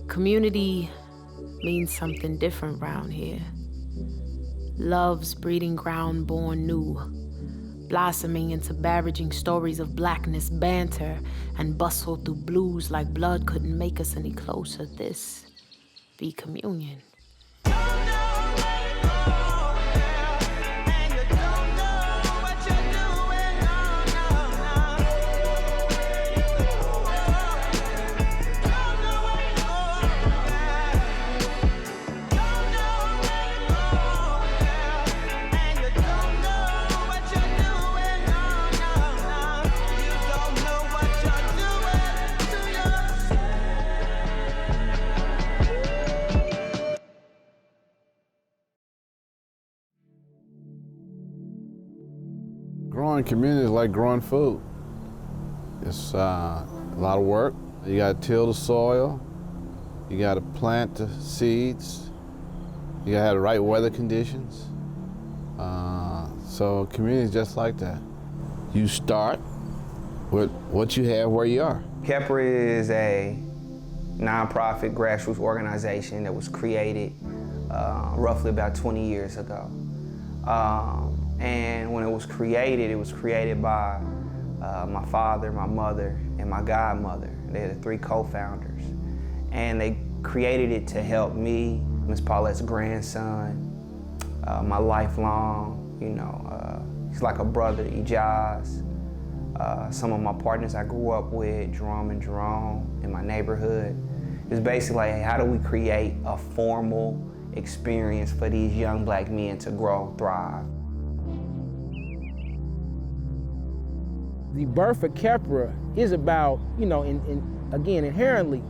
Community means something different round here. Love's breeding ground born new, blossoming into barraging stories of blackness, banter, and bustle through blues like blood couldn't make us any closer. This be communion. Growing community is like growing food. It's a lot of work. You gotta till the soil. You gotta plant the seeds. You gotta have the right weather conditions. So community is just like that. You start with what you have where you are. Kheprw is a nonprofit grassroots organization that was created roughly about 20 years ago. And when it was created by my father, my mother, and my godmother. They're the three co-founders. And they created it to help me, Miss Paulette's grandson, my lifelong, he's like a brother, Ijaz. Some of my partners I grew up with, Jerome and Jerome, in my neighborhood. It's basically like, hey, how do we create a formal experience for these young black men to grow, thrive? The birth of Kheprw is about, again, inherently,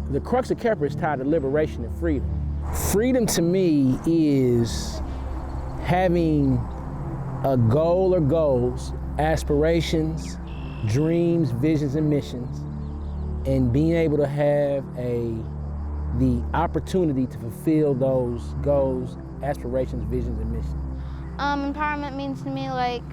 the crux of Kheprw is tied to liberation and freedom. Freedom to me is having a goal or goals, aspirations, dreams, visions, and missions, and being able to have the opportunity to fulfill those goals, aspirations, visions, and missions. Empowerment means to me like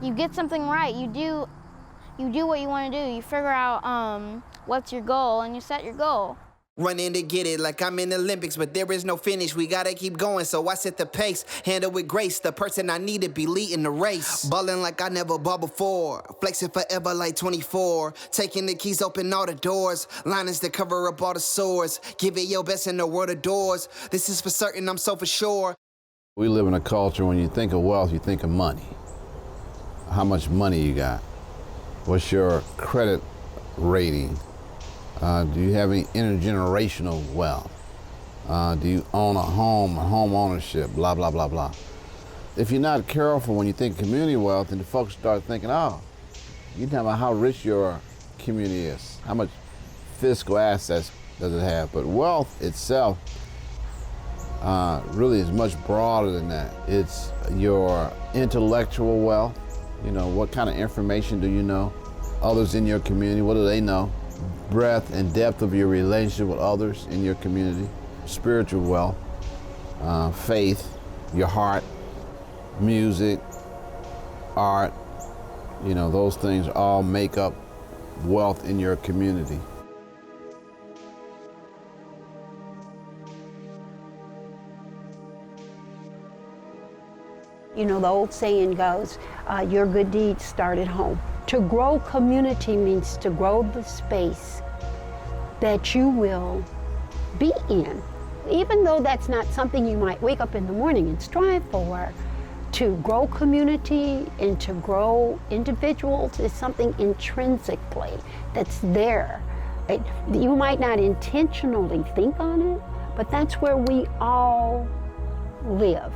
you get something right. You do what you want to do. You figure out what's your goal and you set your goal. Running to get it like I'm in the Olympics, but there is no finish. We gotta keep going, so I set the pace. Handle with grace, the person I need to be leading the race. Ballin' like I never balled before. Flexing forever like 24. Taking the keys, open all the doors. Linings to cover up all the sores. Give it your best and the world adores. This is for certain, I'm so for sure. We live in a culture, when you think of wealth, you think of money. How much money you got? What's your credit rating? Do you have any intergenerational wealth? Do you own a home ownership, blah, blah, blah, blah. If you're not careful when you think community wealth, then the folks start thinking, oh, you're talking about how rich your community is, how much fiscal assets does it have. But wealth itself really is much broader than that. It's your intellectual wealth. What kind of information do you know? Others in your community, what do they know? Breadth and depth of your relationship with others in your community. Spiritual wealth, faith, your heart, music, art, those things all make up wealth in your community. The old saying goes, your good deeds start at home. To grow community means to grow the space that you will be in. Even though that's not something you might wake up in the morning and strive for, to grow community and to grow individuals is something intrinsically that's there. You might not intentionally think on it, but that's where we all live.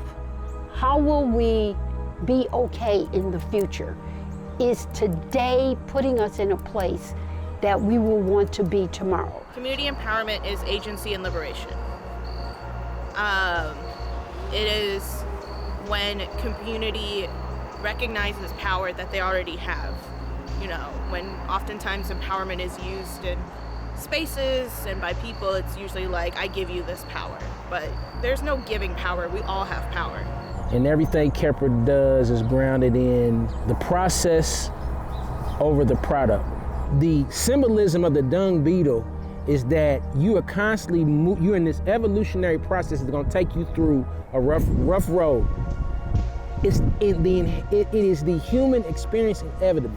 How will we be okay in the future? Is today putting us in a place that we will want to be tomorrow? Community empowerment is agency and liberation. It is when community recognizes power that they already have. When oftentimes empowerment is used in spaces and by people, it's usually like, I give you this power. But there's no giving power, we all have power. And everything Kheprw does is grounded in the process over the product. The symbolism of the dung beetle is that you are constantly, you're in this evolutionary process that's gonna take you through a rough road. It is the human experience inevitable.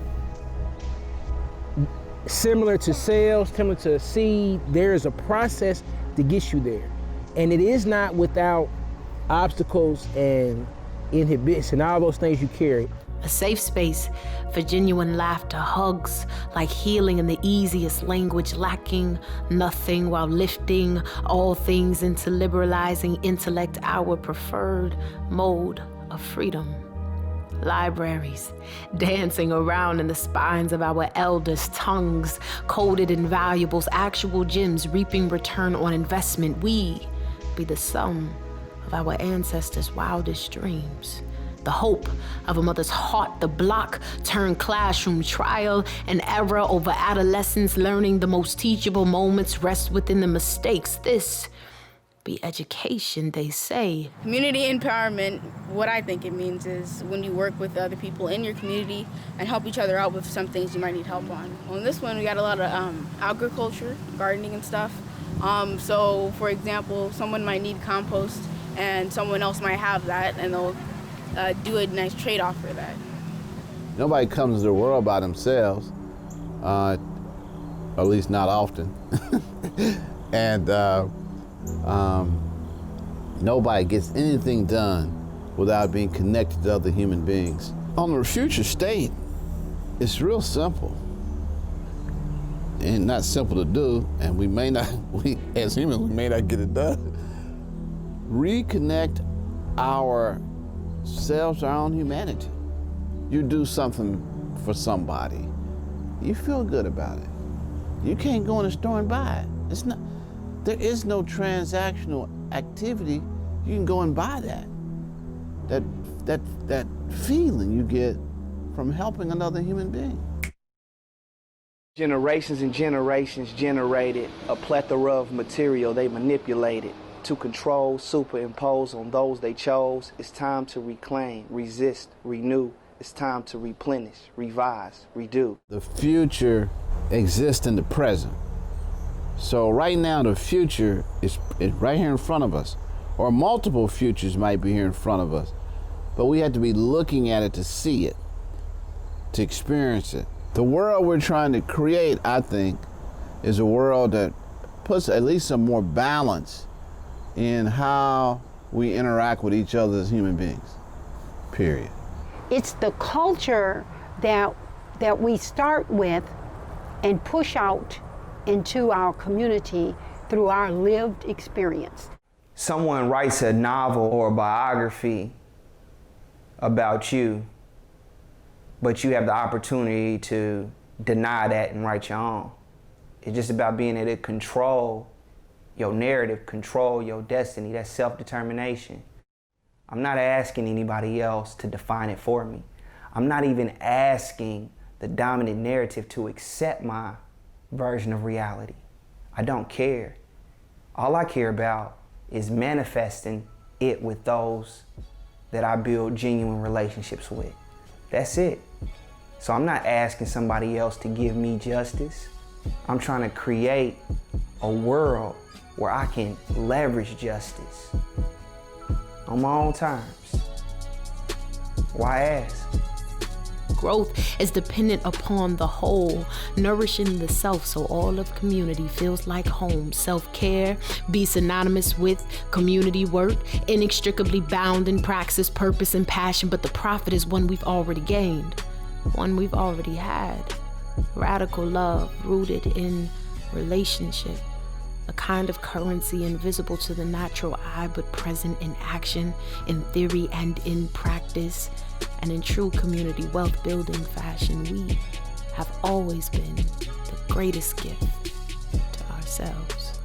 Similar to cells, similar to a seed, there is a process to get you there. And it is not without obstacles and inhibitions and all those things you carry. A safe space for genuine laughter, hugs like healing in the easiest language, lacking nothing while lifting all things into liberalizing intellect, our preferred mode of freedom. Libraries, dancing around in the spines of our elders, tongues coded in valuables, actual gems reaping return on investment. We be the sum of our ancestors' wildest dreams. The hope of a mother's heart, the block turned classroom, trial and error over adolescence, learning the most teachable moments rest within the mistakes. This be education, they say. Community empowerment, what I think it means is when you work with other people in your community and help each other out with some things you might need help on. On this one, we got a lot of agriculture, gardening and stuff. So for example, someone might need compost and someone else might have that, and they'll do a nice trade-off for that. Nobody comes to the world by themselves, at least not often. And nobody gets anything done without being connected to other human beings. On the future state, it's real simple. And not simple to do, and we as humans, we may not get it done. Reconnect ourselves to our own humanity. You do something for somebody, you feel good about it. You can't go in the store and buy it. There is no transactional activity. You can go and buy that. That feeling you get from helping another human being. Generations and generations generated a plethora of material they manipulated to control, superimpose on those they chose. It's time to reclaim, resist, renew. It's time to replenish, revise, redo. The future exists in the present. So right now the future is right here in front of us, or multiple futures might be here in front of us, but we have to be looking at it to see it, to experience it. The world we're trying to create, I think, is a world that puts at least some more balance in how we interact with each other as human beings, period. It's the culture that we start with and push out into our community through our lived experience. Someone writes a novel or a biography about you, but you have the opportunity to deny that and write your own. It's just about being able to control your narrative, control your destiny. That's self-determination. I'm not asking anybody else to define it for me. I'm not even asking the dominant narrative to accept my version of reality. I don't care. All I care about is manifesting it with those that I build genuine relationships with. That's it. So I'm not asking somebody else to give me justice. I'm trying to create a world where I can leverage justice on my own terms. Why ask? Growth is dependent upon the whole, nourishing the self so all of community feels like home. Self-care be synonymous with community work, inextricably bound in praxis, purpose, and passion, but the profit is one we've already gained, one we've already had. Radical love rooted in relationship, a kind of currency invisible to the natural eye but present in action, in theory and in practice. And in true community wealth building fashion, we have always been the greatest gift to ourselves.